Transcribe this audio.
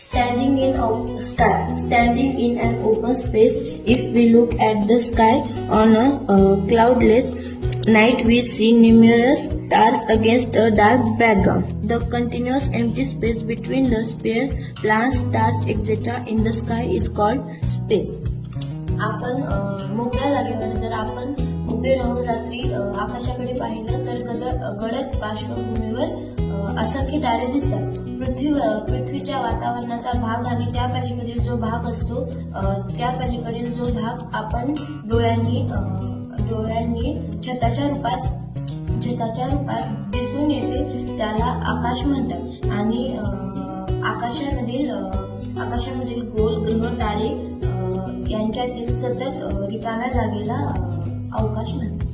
Standing in a sky, standing in an open space. If we look at the sky on a cloudless night, we see numerous stars against a dark background. The continuous empty space between the spheres, planets, stars, etc. in the sky is called space. आपण मोकळ्या जागेवर जर आपण उभे राहून रात्री आकाशाकडे पाहिलं तर गडद पार्श्वभूमीवर असंख्य तारे दिसतात. पृथ्वीच्या वातावरणाचा भाग आणि त्या पलीकडील जो भाग असतो, त्या पलीकडील जो भाग आपण डोळ्यांनी छताच्या रूपात दिसून येते, त्याला आकाश म्हणतात. आणि आकाशामधील गोल ग्रह तारे यांच्यातील सतत रिकाम्या जागेला अवकाश म्हणतात.